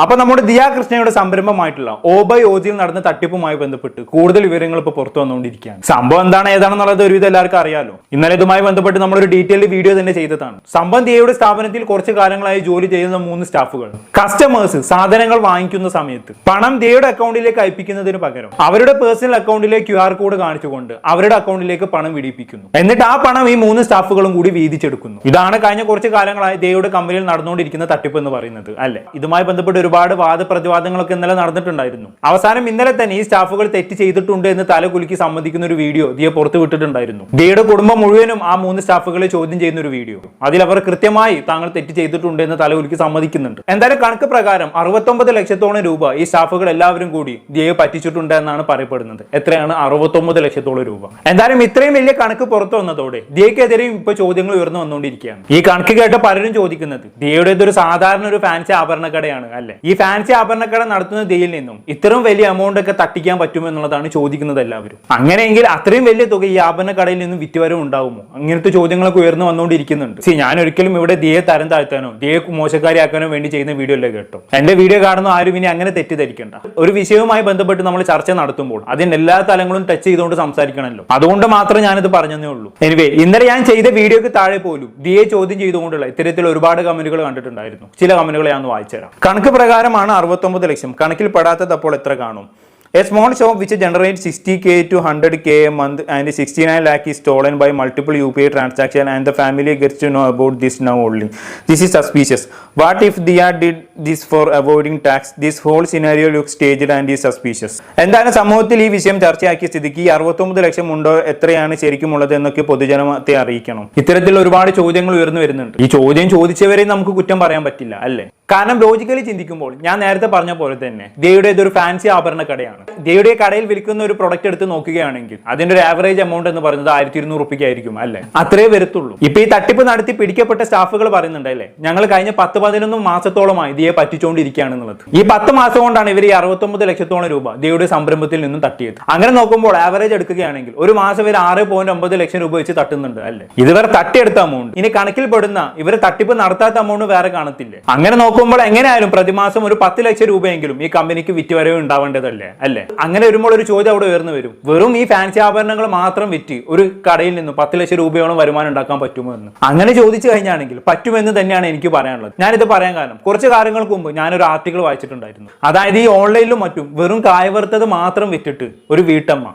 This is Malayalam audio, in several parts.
അപ്പൊ നമ്മുടെ ദിയ കൃഷ്ണയുടെ സംരംഭമായിട്ടുള്ള OBY-OG നടന്ന തട്ടിപ്പുമായി ബന്ധപ്പെട്ട് കൂടുതൽ വിവരങ്ങൾ ഇപ്പോൾ പുറത്തു വന്നുകൊണ്ടിരിക്കുകയാണ്. സംഭവം എന്താണ് ഏതാണെന്നുള്ളത് ഒരുവിധം എല്ലാവർക്കും അറിയാലോ. ഇന്നലെ ഇതുമായി ബന്ധപ്പെട്ട് നമ്മളൊരു ഡീറ്റെയിൽഡ് വീഡിയോ തന്നെ ചെയ്തതാണ്. സംഭവം ദിയയുടെ സ്ഥാപനത്തിൽ കുറച്ച് കാലങ്ങളായി ജോലി ചെയ്യുന്ന 3 സ്റ്റാഫുകൾ കസ്റ്റമേഴ്സ് സാധനങ്ങൾ വാങ്ങിക്കുന്ന സമയത്ത് പണം ദിയയുടെ അക്കൗണ്ടിലേക്ക് അയപ്പിക്കുന്നതിന് പകരം അവരുടെ പേഴ്സണൽ അക്കൗണ്ടിലെ QR കോഡ് കാണിച്ചുകൊണ്ട് അവരുടെ അക്കൗണ്ടിലേക്ക് പണം വിടിപ്പിക്കുന്നു. എന്നിട്ട് ആ പണം ഈ 3 സ്റ്റാഫുകളും കൂടി വീതിച്ചെടുക്കുന്നു. ഇതാണ് കഴിഞ്ഞ കുറച്ച് കാലങ്ങളായി ദിയയുടെ കമ്പനിയിൽ നടന്നുകൊണ്ടിരിക്കുന്ന തട്ടിപ്പ് എന്ന് പറയുന്നത് അല്ലെ. ഇതുമായി ബന്ധപ്പെട്ട് ഒരുപാട് വാദപ്രതിവാദങ്ങളൊക്കെ ഇന്നലെ നടന്നിട്ടുണ്ടായിരുന്നു. അവസാനം ഇന്നലെ തന്നെ ഈ സ്റ്റാഫുകൾ തെറ്റ് ചെയ്തിട്ടുണ്ട് എന്ന് തലകുലുക്കി സമ്മതിക്കുന്ന ഒരു വീഡിയോ ദിയ പുറത്തു വിട്ടിട്ടുണ്ടായിരുന്നു. ദിയയുടെ കുടുംബം മുഴുവനും ആ 3 സ്റ്റാഫുകളെ ചോദ്യം ചെയ്യുന്ന ഒരു വീഡിയോ. അതിൽ അവർ കൃത്യമായി താങ്കൾ തെറ്റ് ചെയ്തിട്ടുണ്ട് എന്ന് തലകുലുക്കി സമ്മതിക്കുന്നുണ്ട്. എന്തായാലും കണക്ക് പ്രകാരം 69 ലക്ഷത്തോളം രൂപ ഈ സ്റ്റാഫുകൾ എല്ലാവരും കൂടി ദിയയെ പറ്റിച്ചിട്ടുണ്ട് എന്നാണ് പറയപ്പെടുന്നത്. എത്രയാണ്? 69 ലക്ഷത്തോളം രൂപ. എന്തായാലും ഇത്രയും വലിയ കണക്ക് പുറത്തു വന്നതോടെ ദിയക്കെതിരെയും ഇപ്പൊ ചോദ്യങ്ങൾ ഉയർന്നു വന്നുകൊണ്ടിരിക്കുകയാണ്. ഈ കണക്ക് കേട്ട പലരും ചോദിക്കുന്നത് ദിയയുടെ ഒരു സാധാരണ ഒരു ഫാൻസി ആഭരണക്കടയാണ് അല്ലെ. ഈ ഫാൻസി ആഭരണക്കട നടത്തുന്ന ദിയയിൽ നിന്നും ഇത്രയും വലിയ എമൗണ്ട് ഒക്കെ തട്ടിക്കാൻ പറ്റുമെന്നുള്ളതാണ് ചോദിക്കുന്നത് എല്ലാവരും. അങ്ങനെയെങ്കിൽ അത്രയും വലിയ തുക ഈ ആഭരണക്കടയിൽ നിന്നും വിറ്റുവരവ് ഉണ്ടാവുമോ? അങ്ങനത്തെ ചോദ്യങ്ങളൊക്കെ ഉയർന്നു വന്നുകൊണ്ടിരിക്കുന്നുണ്ട്. ഞാൻ ഒരിക്കലും ഇവിടെ ദിയയെ തരം താഴ്ത്താനോ ദിയയെ മോശക്കാരിയാക്കാനോ വേണ്ടി ചെയ്യുന്ന വീഡിയോ അല്ലേ കേട്ടോ. എന്റെ വീഡിയോ കാണുന്ന ആരും ഇനി അങ്ങനെ തെറ്റിദ്ധരിക്കണ്ട. ഒരു വിഷയവുമായി ബന്ധപ്പെട്ട് നമ്മൾ ചർച്ച നടത്തുമ്പോൾ അതിന് എല്ലാ തലങ്ങളും ടച്ച് ചെയ്തുകൊണ്ട് സംസാരിക്കണമല്ലോ. അതുകൊണ്ട് മാത്രം ഞാനിത് പറഞ്ഞതേ ഉള്ളൂ. എനിവേ, ഇന്നലെ ഞാൻ ചെയ്ത വീഡിയോക്ക് താഴെ പോലും ദിയയെ ചോദ്യം ചെയ്തുകൊണ്ടുള്ള ഇത്തരത്തിൽ ഒരുപാട് കമന്റുകൾ കണ്ടിട്ടുണ്ടായിരുന്നു. ചില കമന്റുകൾ ഞാൻ വായിച്ചു തരാം. കണക്ക് പ്രകാരമാണ് 69 ലക്ഷം. കണക്കിൽ പെടാത്തത് അപ്പോൾ എത്ര കാണും? A small shop which generates 60k to 100k a month and 69 lakh is stolen by multiple UPI transaction and the family gets to know about this now only. This is suspicious. What if Diya did this for avoiding tax? This whole scenario looks staged and is suspicious. എന്താണ് സമൂഹത്തിൽ ഈ വിഷയം ചർച്ചയാക്കിയ സ്ഥിതിക്ക് 69 ലക്ഷം ഉണ്ടോ, എത്രയാണ് ശരിക്കും ഉള്ളത് എന്നൊക്കെ പൊതുജനത്തെ അറിയിക്കണം. ഇത്തരത്തിൽ ഒരുപാട് ചോദ്യങ്ങൾ ഉയർന്നു വരുന്നുണ്ട്. ഈ ചോദ്യം ചോദിച്ചവരെ നമുക്ക് കുറ്റം പറയാൻ പറ്റില്ല അല്ലേ. കാരണം ലോജിക്കലി ചിന്തിക്കുമ്പോൾ ഞാൻ നേരത്തെ പറഞ്ഞ പോലെ തന്നെ ദിയയുടെ ഇതൊരു ഫാൻസി ആഭരണ കടയാണ്. ദിയയുടെ കടയിൽ വിൽക്കുന്ന ഒരു പ്രൊഡക്റ്റ് എടുത്ത് നോക്കുകയാണെങ്കിൽ അതിന്റെ ഒരു ആവറേജ് എമൗണ്ട് എന്ന് പറയുന്നത് 1200 റുപ്യക്കായിരിക്കും അല്ലെ. അത്രേ വരത്തുള്ളൂ. ഇപ്പൊ ഈ തട്ടിപ്പ് നടത്തി പിടിക്കപ്പെട്ട സ്റ്റാഫുകൾ പറയുന്നുണ്ട് അല്ലെ, ഞങ്ങൾ കഴിഞ്ഞ 10-11 മാസത്തോളമായി ദിയെ പറ്റിച്ചുകൊണ്ടിരിക്കുകയാണെന്നുള്ളത്. ഈ 10 മാസം കൊണ്ടാണ് ഇവർ 69 ലക്ഷത്തോളം രൂപ ദിയയുടെ സംരംഭത്തിൽ നിന്നും തട്ടിയത്. അങ്ങനെ നോക്കുമ്പോൾ ആവറേജ് എടുക്കുകയാണെങ്കിൽ ഒരു മാസം ഇവർ 6.9 ലക്ഷം രൂപ വെച്ച് തട്ടുന്നുണ്ട് അല്ലെ. ഇതുവരെ തട്ടിയെടുത്ത എമൗണ്ട്. ഇനി കണക്കിൽ പെടുന്ന ഇവർ തട്ടിപ്പ് നടത്താത്ത എമൗണ്ട് വേറെ കാണത്തില്ലേ. അങ്ങനെ നോക്കുമ്പോൾ എങ്ങനെയായാലും പ്രതിമാസം ഒരു 10 ലക്ഷം രൂപയെങ്കിലും ഈ കമ്പനിക്ക് വിറ്റുവരവ് ഉണ്ടാവേണ്ടതല്ലേ അല്ലെ. അങ്ങനെ വരുമ്പോൾ ഒരു ചോദ്യം അവിടെ ഉയർന്നു വരും, വെറും ഈ ഫാൻസി ആഭരണങ്ങൾ മാത്രം വിറ്റ് ഒരു കടയിൽ നിന്നും 10 ലക്ഷം രൂപയോളം വരുമാനം ഉണ്ടാക്കാൻ പറ്റുമോ എന്ന് അങ്ങനെ ചോദിച്ചു കഴിഞ്ഞാണെങ്കിൽ പറ്റുമെന്ന് തന്നെയാണ് എനിക്ക് പറയാനുള്ളത്. ഞാനിത് പറയാൻ കാരണം കുറച്ച് കാലങ്ങൾക്ക് മുമ്പ് ഞാനൊരു ആർട്ടിക്കിൾ വായിച്ചിട്ടുണ്ടായിരുന്നു. അതായത് ഈ ഓൺലൈനിലും മറ്റും വെറും കായവറുത്തത് മാത്രം വിറ്റിട്ട് ഒരു വീട്ടമ്മ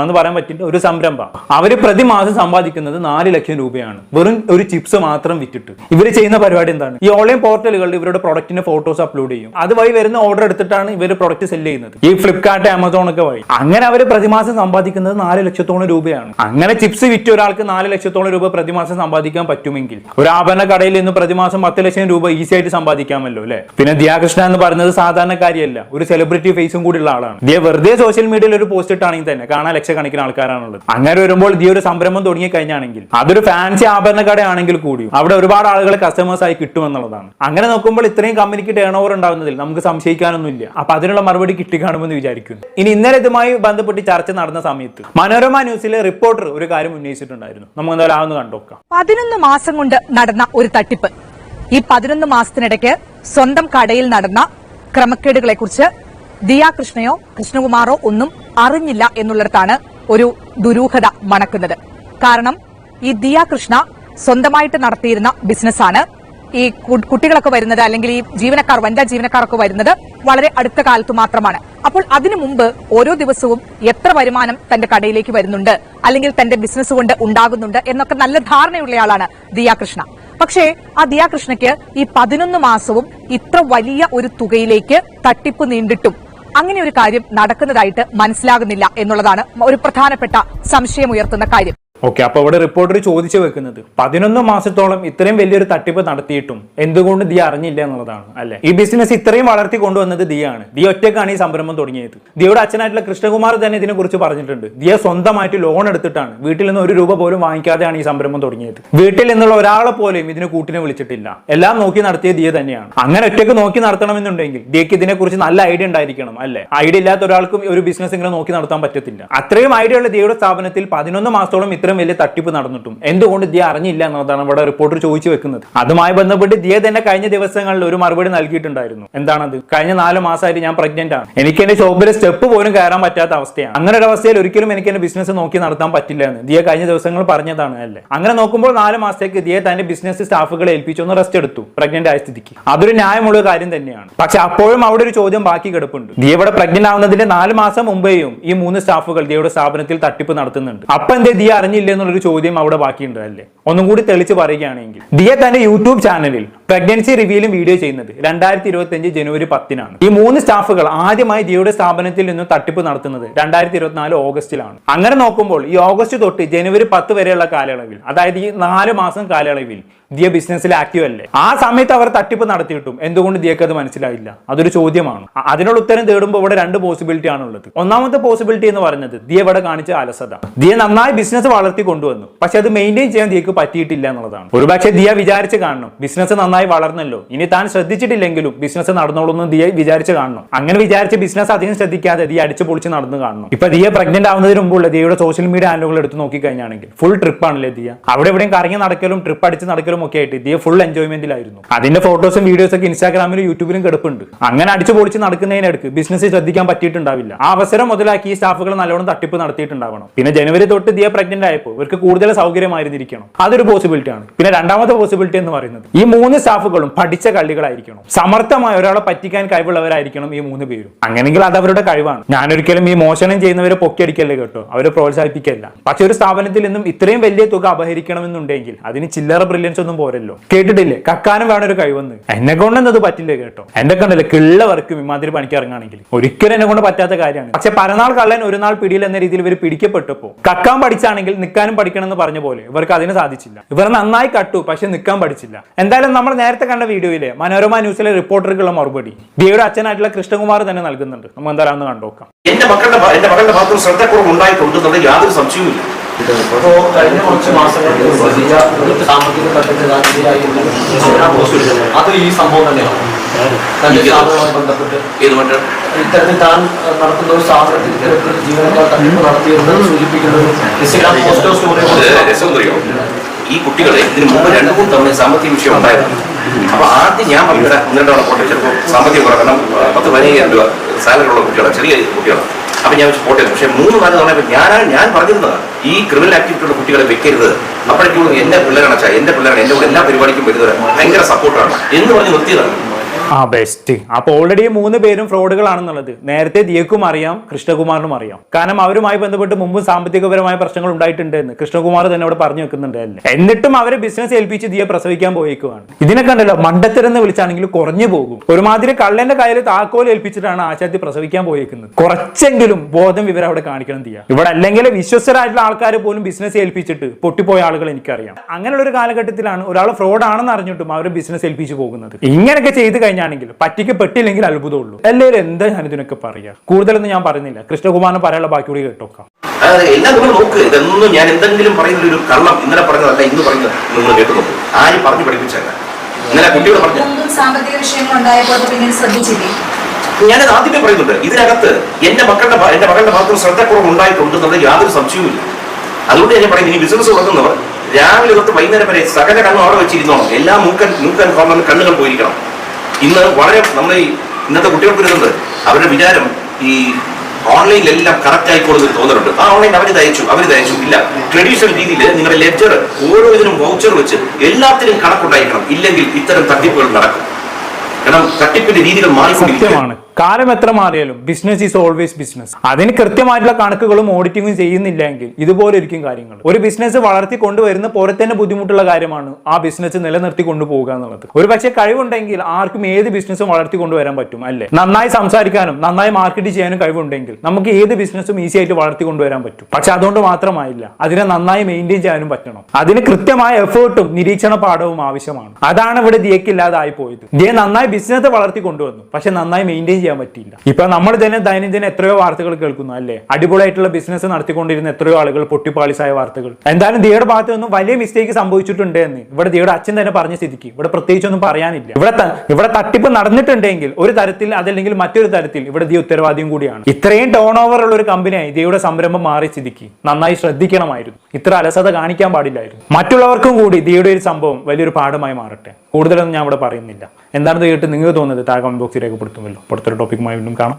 എന്ന് പറയാൻ പറ്റില്ല, ഒരു സംരംഭം, അവര് പ്രതിമാസം സമ്പാദിക്കുന്നത് 4 ലക്ഷം രൂപയാണ് വെറും ഒരു ചിപ്സ് മാത്രം വിറ്റിട്ട്. ഇവർ ചെയ്യുന്ന പരിപാടി എന്താണ്? ഈ ഓൺലൈൻ പോർട്ടലുകളിൽ ഇവരുടെ പ്രൊഡക്റ്റിന്റെ ഫോട്ടോസ് അപ്ലോഡ് ചെയ്യും. അതുവഴി വരുന്ന ഓർഡർ എടുത്തിട്ടാണ് ഇവർ പ്രൊഡക്റ്റ് സെല് ചെയ്യുന്നത്. ഈ ഫ്ലിപ്കാർട്ട്, ആമസോൺ ഒക്കെ വഴി. അങ്ങനെ അവർ പ്രതിമാസം സമ്പാദിക്കുന്നത് 4 ലക്ഷത്തോളം രൂപയാണ്. അങ്ങനെ ചിപ്സ് വിറ്റ് ഒരാൾക്ക് 4 ലക്ഷത്തോളം രൂപ പ്രതിമാസം സമ്പാദിക്കാൻ പറ്റുമെങ്കിൽ ഒരു ആഭരണ കടയിൽ നിന്ന് പ്രതിമാസം 10 ലക്ഷം രൂപ ഈസി ആയിട്ട് സമ്പാദിക്കാമല്ലോ അല്ലെ. പിന്നെ ദിയ കൃഷ്ണ എന്ന് പറയുന്നത് സാധാരണക്കാരിയല്ല, ഒരു സെലിബ്രിറ്റി ഫേസും കൂടി ഉള്ള ആളാണ്. ദിയ വെറുതെ സോഷ്യൽ മീഡിയയിൽ ഒരു പോസ്റ്റ് ഇട്ടാണെങ്കിൽ തന്നെ കാണാൻ ലക്ഷക്കണക്കിന് ആൾക്കാരാണുള്ളത്. അങ്ങനെ വരുമ്പോൾ ദിയ ഒരു സംരംഭം തുടങ്ങി കഴിഞ്ഞാണെങ്കിൽ അതൊരു ഫാൻസി ആഭരണ കടയാണെങ്കിൽ കൂടി അവിടെ ഒരുപാട് ആളുകളെ കസ്റ്റമേഴ്സ് ആയി കിട്ടുമെന്നുള്ളതാണ്. അങ്ങനെ നോക്കുമ്പോൾ ഇത്രയും കമ്പനിക്ക് ടേൺ ഓവർ ഉണ്ടാകുന്നതിൽ നമുക്ക് സംശയിക്കാനൊന്നുമില്ല. അപ്പൊ അതിനുള്ള മറുപടി കിട്ടിക്കാണുമെന്ന് വിചാരിക്കുന്നു. ഇനി ഇന്നലെ ഇതുമായി ബന്ധപ്പെട്ട് ചർച്ച നടന്ന സമയത്ത് മനോരമ ന്യൂസിലെ റിപ്പോർട്ടർ ഒരു കാര്യം ഉന്നയിച്ചിട്ടുണ്ടായിരുന്നു. നമുക്ക് എന്തായാലും അതൊന്ന് കണ്ടോക്കാം. 11 മാസം കൊണ്ട് നടന്ന ഒരു തട്ടിപ്പ്. ഈ 11 മാസത്തിനിടയ്ക്ക് സ്വന്തം കടയിൽ നടന്ന ക്രമക്കേടുകളെ കുറിച്ച് ദിയ കൃഷ്ണയോ കൃഷ്ണകുമാറോ ഒന്നും അറിഞ്ഞില്ല എന്നുള്ളിടത്താണ് ഒരു ദുരൂഹത മണക്കുന്നത്. കാരണം ഈ ദിയ കൃഷ്ണ സ്വന്തമായിട്ട് നടത്തിയിരുന്ന ബിസിനസ്സാണ്. ഈ കുട്ടികളൊക്കെ വരുന്നത് അല്ലെങ്കിൽ ഈ ജീവനക്കാർ, വനിതാ ജീവനക്കാരൊക്കെ വരുന്നത് വളരെ അടുത്ത കാലത്ത് മാത്രമാണ്. അപ്പോൾ അതിനു മുമ്പ് ഓരോ ദിവസവും എത്ര വരുമാനം തന്റെ കടയിലേക്ക് വരുന്നുണ്ട് അല്ലെങ്കിൽ തന്റെ ബിസിനസ് കൊണ്ട് ഉണ്ടാകുന്നുണ്ട് എന്നൊക്കെ നല്ല ധാരണയുള്ളയാളാണ് ദിയ കൃഷ്ണ. പക്ഷേ ആ ദിയ കൃഷ്ണയ്ക്ക് ഈ 11 മാസവും ഇത്ര വലിയ ഒരു തുകയിലേക്ക് തട്ടിപ്പ് നീണ്ടിട്ടും അങ്ങനെ ഒരു കാര്യം നടക്കുന്നതായിട്ട് മനസ്സിലാകുന്നില്ല എന്നുള്ളതാണ് ഒരു പ്രധാനപ്പെട്ട സംശയമുയർത്തുന്ന കാര്യം. ഓക്കെ, അപ്പൊ ഇവിടെ റിപ്പോർട്ടർ ചോദിച്ചു വെക്കുന്നത് 11 മാസത്തോളം ഇത്രയും വലിയൊരു തട്ടിപ്പ് നടത്തിയിട്ടും എന്തുകൊണ്ട് ദിയ അറിഞ്ഞില്ല എന്നുള്ളതാണ് അല്ലെ. ഈ ബിസിനസ് ഇത്രയും വളർത്തി കൊണ്ടുവന്നത് ദിയാണ്. ദിയ ഒറ്റക്കാണ് ഈ സംരംഭം തുടങ്ങിയത്. ദിയയുടെ അച്ഛനായിട്ടുള്ള കൃഷ്ണകുമാർ തന്നെ ഇതിനെ കുറിച്ച് പറഞ്ഞിട്ടുണ്ട്. ദിയ സ്വന്തമായിട്ട് ലോൺ എടുത്തിട്ടാണ്, വീട്ടിൽ നിന്ന് 1 രൂപ പോലും വാങ്ങിക്കാതെയാണ് ഈ സംരംഭം തുടങ്ങിയത്. വീട്ടിൽ നിന്നുള്ള ഒരാളെ പോലും ഇതിന് കൂട്ടിനെ വിളിച്ചിട്ടില്ല. എല്ലാം നോക്കി നടത്തിയ ദിയ തന്നെയാണ്. അങ്ങനെ ഒറ്റക്ക് നോക്കി നടത്തണമെന്നുണ്ടെങ്കിൽ ദിയക്ക് ഇതിനെ കുറിച്ച് നല്ല ഐഡിയ ഉണ്ടായിരിക്കണം അല്ലെ. ഐഡിയ ഇല്ലാത്ത ഒരാൾക്കും ഒരു ബിസിനസ് ഇങ്ങനെ നോക്കി നടത്താൻ പറ്റത്തില്ല. അത്രയും ഐഡിയ ഉള്ള ദിയയുടെ സ്ഥാപനത്തിൽ 11 മാസത്തോളം ഇത്ര ഇത്രയും വലിയ തട്ടിപ്പ് നടന്നിട്ടും എന്തുകൊണ്ട് ദിയ അറിഞ്ഞില്ല എന്നതാണ് ഇവിടെ റിപ്പോർട്ടർ ചോദിച്ചു വെക്കുന്നത്. അതുമായി ബന്ധപ്പെട്ട് ദിയ തന്നെ കഴിഞ്ഞ ദിവസങ്ങളിൽ ഒരു മറുപടി നൽകിയിട്ടുണ്ടായിരുന്നു. എന്താണത്? കഴിഞ്ഞ 4 മാസമായിട്ട് ഞാൻ പ്രഗ്നന്റ് ആണ്, എനിക്ക് എന്റെ ഷോപ്പിലെ സ്റ്റെപ്പ് പോലും കയറാൻ പറ്റാത്ത അവസ്ഥയാണ്. അങ്ങനെ ഒരു അവസ്ഥയിൽ ഒരിക്കലും എനിക്ക് എന്റെ ബിസിനസ് നോക്കി നടത്താൻ പറ്റില്ല എന്ന് ദിയ കഴിഞ്ഞ ദിവസങ്ങൾ പറഞ്ഞതാണ് അല്ലേ. അങ്ങനെ നോക്കുമ്പോൾ 4 മാസത്തേക്ക് ദിയ തന്റെ ബിസിനസ് സ്റ്റാഫുകളെ ഏൽപ്പിച്ചൊന്ന് റെസ്റ്റ് എടുത്തു പ്രഗ്നന്റ് ആയ സ്ഥിതിക്ക്. അതൊരു ന്യായമുള്ള കാര്യം തന്നെയാണ്. പക്ഷെ അപ്പോഴും അവിടെ ഒരു ചോദ്യം ബാക്കി കിടപ്പുണ്ട്. ദിയ ഇവിടെ പ്രഗ്നന്റ് ആവുന്നതിന്റെ 4 മാസം മുമ്പേയും ഈ 3 സ്റ്റാഫുകൾ ദിയയുടെ സ്ഥാപനത്തിൽ തട്ടിപ്പ് നടത്തുന്നുണ്ട്. അപ്പൊ എന്തേ ദിയ അറിഞ്ഞില്ല എന്നുള്ളൊരു ചോദ്യം അവിടെ ബാക്കിയുണ്ട് അല്ലേ. ഒന്നും കൂടി തെളിച്ച് പറയുകയാണെങ്കിൽ ദിയ തന്റെ യൂട്യൂബ് ചാനലിൽ പ്രഗ്നൻസി റിവ്യൂലും വീഡിയോ ചെയ്യുന്നത് 2025 ജനുവരി 10-നാണ്. ഈ 3 സ്റ്റാഫുകൾ ആദ്യമായി ദിയയുടെ സ്ഥാപനത്തിൽ നിന്നും തട്ടിപ്പ് നടത്തുന്നത് 2024 ഓഗസ്റ്റിലാണ്. അങ്ങനെ നോക്കുമ്പോൾ ഈ ഓഗസ്റ്റ് തൊട്ട് ജനുവരി 10 വരെയുള്ള കാലയളവിൽ, അതായത് ഈ 4 മാസം കാലയളവിൽ ദിയ ബിസിനസ്സിൽ ആക്റ്റീവ് അല്ലേ. ആ സമയത്ത് അവർ തട്ടിപ്പ് നടത്തിയിട്ടും എന്തുകൊണ്ട് ദിയക്ക് അത് മനസ്സിലായില്ല? അതൊരു ചോദ്യമാണ്. അതിനുള്ള ഉത്തരം തേടുമ്പോൾ ഇവിടെ 2 പോസിബിലിറ്റി ആണുള്ളത്. ഒന്നാമത്തെ പോസിബിലിറ്റി എന്ന് പറയുന്നത് ദിയ ഇവിടെ കാണിച്ച അലസത. ദിയ നന്നായി ബിസിനസ് വളർത്തി കൊണ്ടുവന്നു, പക്ഷെ അത് മെയിൻറ്റെയിൻ ചെയ്യാൻ ദിയക്ക് പറ്റിയിട്ടില്ല എന്നുള്ളതാണ്. ഒരുപക്ഷെ ദിയ വിചാരിച്ച് കാണണം ബിസിനസ് നന്നായി വളർന്നല്ലോ, ഇനി താൻ ശ്രദ്ധിച്ചിട്ടില്ലെങ്കിലും ബിസിനസ് നടന്നോളൂന്ന് ദിയ വിചാരിച്ച് കാണണം. അങ്ങനെ വിചാരിച്ച് ബിസിനസ് അധികം ശ്രദ്ധിക്കാതെ ദിയ അടിച്ചു പൊളിച്ച് നടന്നു കാണണം. ഇപ്പൊ ദിയ പ്രഗ്നന്റ് ആവുന്നതിന് മുമ്പുള്ള ദിയയുടെ സോഷ്യൽ മീഡിയ ഹാൻഡലുകൾ എടുത്ത് നോക്കി കഴിഞ്ഞാണെങ്കിൽ ഫുൾ ട്രിപ്പ് ആണല്ലേ ദിയ. അവിടെ എവിടെയും കറങ്ങി നടക്കലും ട്രിപ്പ് അടിച്ച് നടക്കലും ഒക്കെ ആയിട്ട് ദിയ ഫുൾ എൻജോയ്മെന്റിലായിരുന്നു. അതിന്റെ ഫോട്ടോസും വീഡിയോസും ഒക്കെ ഇൻസ്റ്റാഗ്രാമിലും യൂട്യൂബിലും കിടപ്പുണ്ട്. അങ്ങനെ അടിച്ചു പൊളിച്ച് നടക്കുന്നതിനിടക്ക് ബിസിനസ് ശ്രദ്ധിക്കാൻ പറ്റിയിട്ടുണ്ടാവില്ല. ആ അവസരം മുതലാക്കി ഈ സ്റ്റാഫുകൾ നല്ലോണം തട്ടിപ്പ് നടത്തിയിട്ടുണ്ടാവണം. പിന്നെ ജനുവരി തൊട്ട് ദിയ പ്രഗ്നന്റ് ആയപ്പോൾ ഇവർക്ക് കൂടുതൽ സൗകര്യമായിരുന്നിരിക്കണം. അതൊരു പോസിബിലിറ്റി ആണ്. പിന്നെ രണ്ടാമത്തെ പോസിബിലിറ്റി എന്ന് പറയുന്നത് ഈ 3 സ്റ്റാഫുകളും പഠിച്ച കള്ളികളായിരിക്കണം. സമർത്ഥമായ ഒരാളെ പറ്റിക്കാൻ കഴിവുള്ളവരായിരിക്കണം ഈ 3 പേരും. അങ്ങനെങ്കിൽ അത് അവരുടെ കഴിവാണ്. ഞാനൊരിക്കലും ഈ മോഷണം ചെയ്യുന്നവരെ പൊക്കിയടിക്കല്ലേ കേട്ടോ, അവരെ പ്രോത്സാഹിപ്പിക്കല്ല. പക്ഷെ ഒരു സ്ഥാപനത്തിൽ നിന്നും ഇത്രയും വലിയ തുക അപഹരിക്കണമെന്നുണ്ടെങ്കിൽ അതിന് ചില്ലറ ബ്രില്യൻസ് ഒന്നും പോരല്ലോ. കേട്ടിട്ടില്ലേ, കക്കാനും വേണം ഒരു കഴിവെന്ന്. എന്നെ കൊണ്ടത് പറ്റില്ല കേട്ടോ. എന്റെ കണ്ടല്ലേ കിള്ള വർക്കും ഇമാതിരി പണിക്ക് ഇറങ്ങുകയാണെങ്കിൽ ഒരിക്കലും എന്നെ കൊണ്ട് പറ്റാത്ത കാര്യമാണ്. പക്ഷെ പരനാൾ കള്ളൻ ഒരു നാൾ പിടിയിൽ എന്ന രീതിയിൽ ഇവർ പിടിക്കപ്പെട്ടപ്പോ കക്കാൻ പഠിച്ചാണെങ്കിൽ നിൽക്കാനും പഠിക്കണം എന്ന് പറഞ്ഞ പോലെ ഇവർക്ക് അതിന് സാധിച്ചില്ല. ഇവർ നന്നായി കട്ടു, പക്ഷെ നിൽക്കാൻ പഠിച്ചില്ല. എന്തായാലും നമ്മൾ നേരത്തെ കണ്ട വീഡിയോയിലെ മനോരമ ന്യൂസിലെ റിപ്പോർട്ടർക്കുള്ള മറുപടി ദിയയുടെ അച്ഛനായിട്ടുള്ള കൃഷ്ണകുമാർ തന്നെ നൽകുന്നുണ്ട്. നമ്മൾ എന്തായാലും ഒന്ന് കണ്ടോക്കാം. എന്റെ മക്കളുടെ ഭാഗത്ത് ശ്രദ്ധക്കുറവ് ഉണ്ടായിട്ടുണ്ടെന്നുള്ള യാതൊരു സംശയവുമില്ല. അപ്പോൾ കഴിഞ്ഞ കുറച്ച് മാസങ്ങളിൽ സാമ്പത്തിക അത് ഈ സംഭവം തന്നെയാണ്. തന്റെ സ്ഥാപനവുമായി ബന്ധപ്പെട്ട് ഇത്തരത്തിൽ താൻ നടത്തുന്ന ഒരു സ്ഥാപനത്തിൽ ഇത്തരത്തിൽ ജീവനക്കാർ തട്ടിപ്പ് നടത്തിയെന്ന് സൂചിപ്പിക്കുന്നത് ഇൻസ്റ്റഗ്രാം പോസ്റ്റോ സ്റ്റോറിയോ. ഈ കുട്ടികളെ ഇതിന് മുമ്പ് 2-3 തവണ സാമ്പത്തിക വിഷയം ഉണ്ടായിരുന്നു. അപ്പൊ ആദ്യം ഞാൻ പറഞ്ഞ 1-2 തവണ പോട്ടെ, ചിലപ്പോൾ സാമ്പത്തിക കുറക്കണം 10-15,000 രൂപ സാലറി ഉള്ള കുട്ടികളാണ്, ചെറിയ കുട്ടികളാണ്. അപ്പൊ ഞാൻ പോട്ടെ. പക്ഷെ 3-4 തവണ ഞാൻ പറഞ്ഞിരുന്നതാണ് ഈ ക്രിമിനൽ ആക്ടിവിറ്റി ഉള്ള കുട്ടികളെ വെക്കരുത്. അപ്പോഴേക്കും എന്റെ പിള്ളേരാണ് എന്റെ പിള്ളേരാണ് എന്റെ കൂടെ എല്ലാ പരിപാടിക്കും വരുന്നത്, ഭയങ്കര സപ്പോർട്ടാണ് എന്ന് പറഞ്ഞ് നിർത്തിയതാണ്. ബെസ്റ്റ്. അപ്പൊ ഓൾറെഡി 3 പേരും ഫ്രോഡുകളാണെന്നുള്ളത് നേരത്തെ ദിയക്കും അറിയാം, കൃഷ്ണകുമാറിനും അറിയാം. കാരണം അവരുമായി ബന്ധപ്പെട്ട് മുമ്പും സാമ്പത്തികപരമായ പ്രശ്നങ്ങൾ ഉണ്ടായിട്ടുണ്ട് എന്ന് കൃഷ്ണകുമാർ തന്നെ അവിടെ പറഞ്ഞു വെക്കുന്നുണ്ട് അല്ലേ. എന്നിട്ടും അവരെ ബിസിനസ് ഏൽപ്പിച്ച് ദിയ പ്രസവിക്കാൻ പോയേക്കുവാണ്. ഇതിനെ കണ്ടല്ലോ, മണ്ടത്തരെന്ന് വിളിച്ചാണെങ്കിൽ കുറഞ്ഞു പോകും. ഒരുമാതിരി കള്ളന്റെ കയ്യിൽ താക്കോൽ ഏൽപ്പിച്ചിട്ടാണ് ആശാത്തി പ്രസവിക്കാൻ പോയേക്കുന്നത്. കുറച്ചെങ്കിലും ബോധം വിവരം അവിടെ കാണിക്കണം ദിയ. ഇവിടെ അല്ലെങ്കിൽ വിശ്വസ്തരായിട്ടുള്ള ആൾക്കാർ പോലും ബിസിനസ് ഏൽപ്പിച്ചിട്ട് പൊട്ടിപ്പോയ ആളുകൾ എനിക്കറിയാം. അങ്ങനെയുള്ള ഒരു കാലഘട്ടത്തിലാണ് ഒരാൾ ഫ്രോഡ് ആണെന്ന് അറിഞ്ഞിട്ടും അവർ ബിസിനസ് ഏൽപ്പിച്ച് പോകുന്നത്. ഇങ്ങനെയൊക്കെ ചെയ്ത് കഴിഞ്ഞാൽ പറ്റിക്കപ്പെട്ടില്ലെങ്കിൽ അത്ഭുതമുള്ളൂ. എല്ലാവരും എന്താ ഞാൻ ഇതിനൊക്കെ പറയാ, കൂടുതലൊന്നും ഞാൻ പറയുന്നില്ല. കൃഷ്ണകുമാറിന് പറയാനുള്ള ബാക്കി കൂടി കേട്ടോക്കാം. എല്ലാം നിങ്ങൾ നോക്ക്. ഇതൊന്നും ഞാൻ എന്തെങ്കിലും പറയുന്ന ഒരു കള്ളം ഇന്നലെ പറഞ്ഞതല്ല, ഇന്ന് പറഞ്ഞത് നിങ്ങൾ കേട്ടു നോക്കൂ. ആരും പറഞ്ഞു പഠിപ്പിച്ചല്ല. ഇന്നലെ കുട്ടികൾ പറഞ്ഞു സാമ്പത്തിക വിഷയങ്ങൾ ഉണ്ടായപ്പോൾ പിന്നീട് ശ്രദ്ധിച്ചില്ലേ. ഞാനത് ആദ്യമേ പറയുന്നുണ്ട്. ഇതിനകത്ത് എന്റെ മക്കളുടെ ഭാഗത്ത് ശ്രദ്ധക്കുറവ് ഉണ്ടായിട്ടുണ്ടെന്നുള്ള യാതൊരു സംശയവുമില്ല. അതുകൊണ്ട് ഞാൻ പറയുന്നത്, ഈ ബിസിനസ് തുടങ്ങുന്നവർ രാവിലെ തൊട്ട് വൈകുന്നേരം വരെ സകല കണ്ണും അവിടെ വെച്ചിരുന്നോണം. എല്ലാ മൂക്കൻ കോർണറിൽ കണ്ണുകൾ പോയിരിക്കണം. ഇന്ന് വളരെ നമ്മൾ ഇന്നത്തെ കുട്ടികൾക്ക് വരുന്നത് അവരുടെ വിചാരം ഈ ഓൺലൈനിലെല്ലാം കറക്റ്റ് ആയിക്കോളുന്നൊരു തോന്നലുണ്ട്. ആ ഓൺലൈൻ അവരിത് അയച്ചു ഇല്ല. ട്രഡീഷണൽ രീതിയിൽ നിങ്ങളുടെ ലെഡ്ജർ ഓരോ ഇതിനും വൗച്ചർ വെച്ച് എല്ലാത്തിനും കണക്കുണ്ടായിരിക്കണം. ഇല്ലെങ്കിൽ ഇത്തരം തട്ടിപ്പുകൾ നടക്കും. കാരണം തട്ടിപ്പിന്റെ രീതികൾ മാറിക്കൊണ്ടിരിക്കുകയാണ്. കാലം എത്ര മാറിയാലും ബിസിനസ് ഈസ് ഓൾവേസ് ബിസിനസ്. അതിന് കൃത്യമായിട്ടുള്ള കണക്കുകളും ഓഡിറ്റിങ്ങും ചെയ്യുന്നില്ലെങ്കിൽ ഇതുപോലെ ഇരിക്കും കാര്യങ്ങൾ. ഒരു ബിസിനസ് വളർത്തി കൊണ്ടുവരുന്ന പോലെ തന്നെ ബുദ്ധിമുട്ടുള്ള കാര്യമാണ് ആ ബിസിനസ് നിലനിർത്തി കൊണ്ടുപോകുക എന്നുള്ളത്. ഒരു പക്ഷേ കഴിവുണ്ടെങ്കിൽ ആർക്കും ഏത് ബിസിനസ്സും വളർത്തി കൊണ്ടുവരാൻ പറ്റും അല്ലേ. നന്നായി സംസാരിക്കാനും നന്നായി മാർക്കറ്റ് ചെയ്യാനും കഴിവുണ്ടെങ്കിൽ നമുക്ക് ഏത് ബിസിനസ്സും ഈസി ആയിട്ട് വളർത്തി കൊണ്ടുവരാൻ പറ്റും. പക്ഷെ അതുകൊണ്ട് മാത്രമായില്ല, അതിനെ നന്നായി മെയിൻറ്റെയിൻ ചെയ്യാനും പറ്റണം. അതിന് കൃത്യമായ എഫേർട്ടും നിരീക്ഷണ പാഠവും ആവശ്യമാണ്. അതാണ് ഇവിടെ ദിയക്കില്ലാതായി പോയത്. ദിയ നന്നായി ബിസിനസ് വളർത്തി കൊണ്ടുവന്നു, പക്ഷെ നന്നായി മെയിൻറ്റെയിൻ ചെയ്യാൻ ചെയ്യാൻ പറ്റിയില്ല. ഇപ്പൊ നമ്മൾ തന്നെ ദൈനംദിനം എത്രയോ വാർത്തകൾ കേൾക്കുന്നു അല്ലേ, അടിപൊളിയായിട്ടുള്ള ബിസിനസ് നടത്തിക്കൊണ്ടിരുന്ന എത്രയോ ആളുകൾ പൊട്ടിപ്പാളിസായ വാർത്തകൾ. എന്തായാലും ദിയയുടെ ഭാഗത്ത് നിന്നും വലിയ മിസ്റ്റേക്ക് സംഭവിച്ചിട്ടുണ്ട് എന്ന് ഇവിടെ ദിയയുടെ അച്ഛൻ തന്നെ പറഞ്ഞ സ്ഥിതിക്ക് ഇവിടെ പ്രത്യേകിച്ചൊന്നും പറയാനില്ല. ഇവിടെ തട്ടിപ്പ് നടന്നിട്ടുണ്ടെങ്കിൽ ഒരു തരത്തിൽ അതല്ലെങ്കിൽ മറ്റൊരു തരത്തിൽ ഇവിടെ ദിയ ഉത്തരവാദിയും കൂടിയാണ്. ഇത്രയും ടേൺ ഓവർ ഉള്ള ഒരു കമ്പനിയായി ദിയയുടെ സംരംഭം മാറി സ്ഥിതിക്ക് നന്നായി ശ്രദ്ധിക്കണമായിരുന്നു. ഇത്ര അലസത കാണിക്കാൻ പാടില്ലായിരുന്നു. മറ്റുള്ളവർക്കും കൂടി ദിയയുടെ ഒരു സംഭവം വലിയൊരു പാഠമായി മാറട്ടെ. കൂടുതലൊന്നും ഞാൻ ഇവിടെ പറയുന്നില്ല. എന്താണെന്ന് കേട്ട് നിങ്ങൾക്ക് തോന്നുന്നത് താഴെ കമന്റ് ബോക്സിൽ രേഖപ്പെടുത്തുമല്ലോ. അടുത്തൊരു ടോപ്പിക്കുമായി വീണ്ടും കാണാം.